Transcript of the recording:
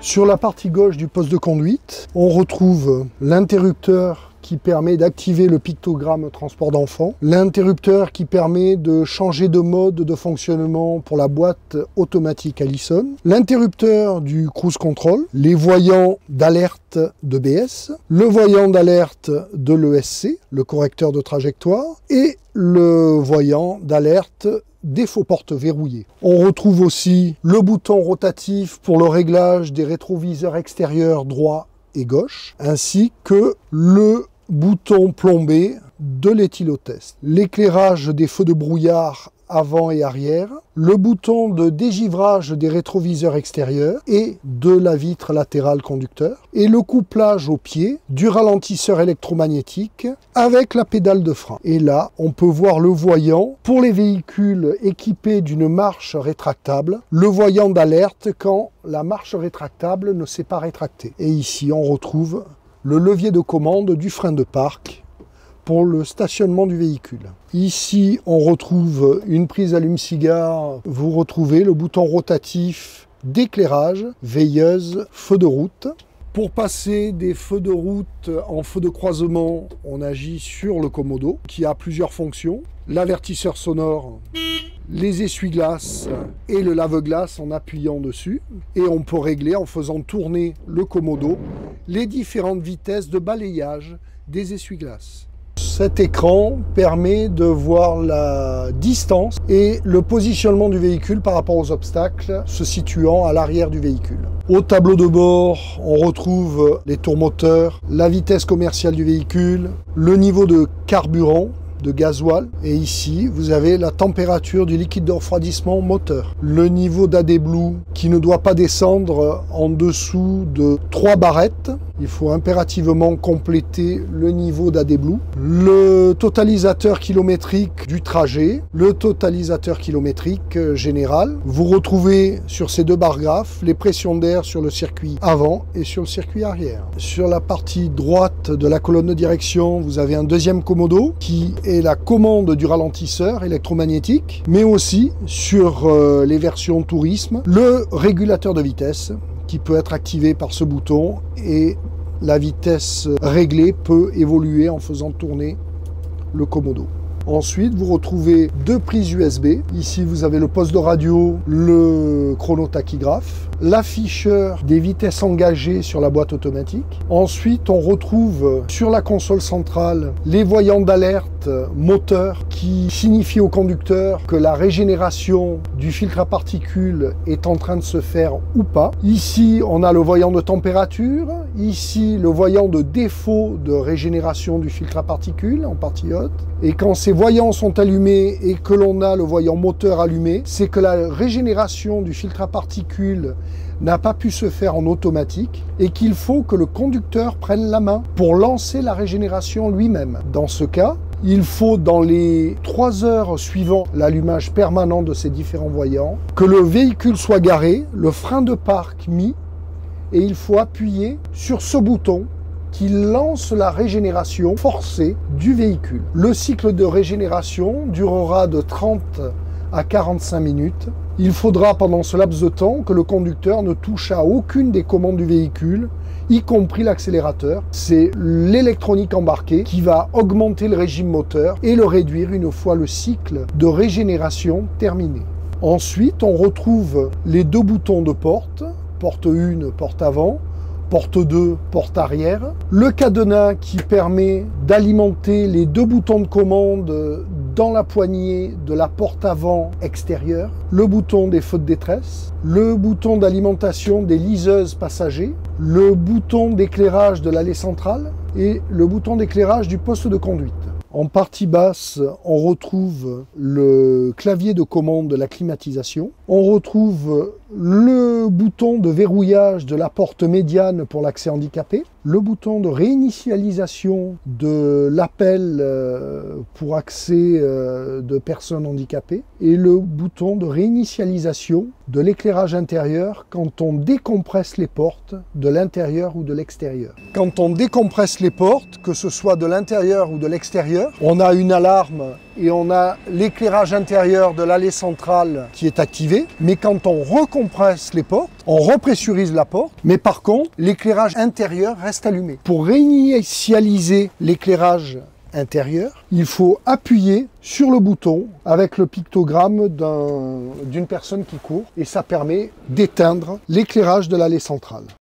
Sur la partie gauche du poste de conduite, on retrouve l'interrupteur qui permet d'activer le pictogramme transport d'enfants, l'interrupteur qui permet de changer de mode de fonctionnement pour la boîte automatique Allison, l'interrupteur du cruise control, les voyants d'alerte d'EBS, le voyant d'alerte de l'ESC, le correcteur de trajectoire, et le voyant d'alerte des faux portes verrouillées. On retrouve aussi le bouton rotatif pour le réglage des rétroviseurs extérieurs droit et gauche, ainsi que le bouton plombé de l'éthylotest, l'éclairage des feux de brouillard avant et arrière, le bouton de dégivrage des rétroviseurs extérieurs et de la vitre latérale conducteur, et le couplage au pied du ralentisseur électromagnétique avec la pédale de frein. Et là, on peut voir le voyant pour les véhicules équipés d'une marche rétractable, le voyant d'alerte quand la marche rétractable ne s'est pas rétractée. Et ici, on retrouve le levier de commande du frein de parc pour le stationnement du véhicule. Ici, on retrouve une prise allume-cigare. Vous retrouvez le bouton rotatif d'éclairage, veilleuse, feu de route. Pour passer des feux de route en feu de croisement, on agit sur le commodo qui a plusieurs fonctions. L'avertisseur sonore, les essuie-glaces et le lave-glace en appuyant dessus. Et on peut régler en faisant tourner le commodo les différentes vitesses de balayage des essuie-glaces. Cet écran permet de voir la distance et le positionnement du véhicule par rapport aux obstacles se situant à l'arrière du véhicule. Au tableau de bord, on retrouve les tours moteurs, la vitesse commerciale du véhicule, le niveau de carburant, de gasoil, et ici vous avez la température du liquide de refroidissement moteur, le niveau d'AdBlue qui ne doit pas descendre en dessous de 3 barrettes. Il faut impérativement compléter le niveau d'AdBlue, le totalisateur kilométrique du trajet, le totalisateur kilométrique général. Vous retrouvez sur ces deux barres graphes les pressions d'air sur le circuit avant et sur le circuit arrière. Sur la partie droite de la colonne de direction, vous avez un deuxième commodo qui est la commande du ralentisseur électromagnétique, mais aussi sur les versions tourisme, le régulateur de vitesse qui peut être activé par ce bouton, et la vitesse réglée peut évoluer en faisant tourner le commodo. Ensuite, vous retrouvez deux prises USB. Ici, vous avez le poste de radio, le chronotachygraphe, l'afficheur des vitesses engagées sur la boîte automatique. Ensuite, on retrouve sur la console centrale les voyants d'alerte moteur qui signifient au conducteur que la régénération du filtre à particules est en train de se faire ou pas. Ici, on a le voyant de température. Ici, le voyant de défaut de régénération du filtre à particules en partie haute. Et quand ces voyants sont allumés et que l'on a le voyant moteur allumé, c'est que la régénération du filtre à particules n'a pas pu se faire en automatique et qu'il faut que le conducteur prenne la main pour lancer la régénération lui-même. Dans ce cas, il faut, dans les 3 heures suivant l'allumage permanent de ces différents voyants, que le véhicule soit garé, le frein de parc mis, et il faut appuyer sur ce bouton qui lance la régénération forcée du véhicule. Le cycle de régénération durera de 30 à 45 minutes. Il faudra pendant ce laps de temps que le conducteur ne touche à aucune des commandes du véhicule, y compris l'accélérateur. C'est l'électronique embarquée qui va augmenter le régime moteur et le réduire une fois le cycle de régénération terminé. Ensuite, on retrouve les deux boutons de porte, porte 1, porte avant, porte 2, porte arrière, le cadenas qui permet d'alimenter les deux boutons de commande dans la poignée de la porte avant extérieure, le bouton des feux de détresse, le bouton d'alimentation des liseuses passagers, le bouton d'éclairage de l'allée centrale et le bouton d'éclairage du poste de conduite. En partie basse, on retrouve le clavier de commande de la climatisation. On retrouve le bouton de verrouillage de la porte médiane pour l'accès handicapé, le bouton de réinitialisation de l'appel pour accès de personnes handicapées et le bouton de réinitialisation de l'éclairage intérieur quand on décompresse les portes de l'intérieur ou de l'extérieur. Quand on décompresse les portes, que ce soit de l'intérieur ou de l'extérieur, on a une alarme et on a l'éclairage intérieur de l'allée centrale qui est activé, mais quand on recompresse les portes, On repressurise la porte, mais par contre, l'éclairage intérieur reste allumé. Pour réinitialiser l'éclairage intérieur, il faut appuyer sur le bouton avec le pictogramme d'une personne qui court et ça permet d'éteindre l'éclairage de l'allée centrale.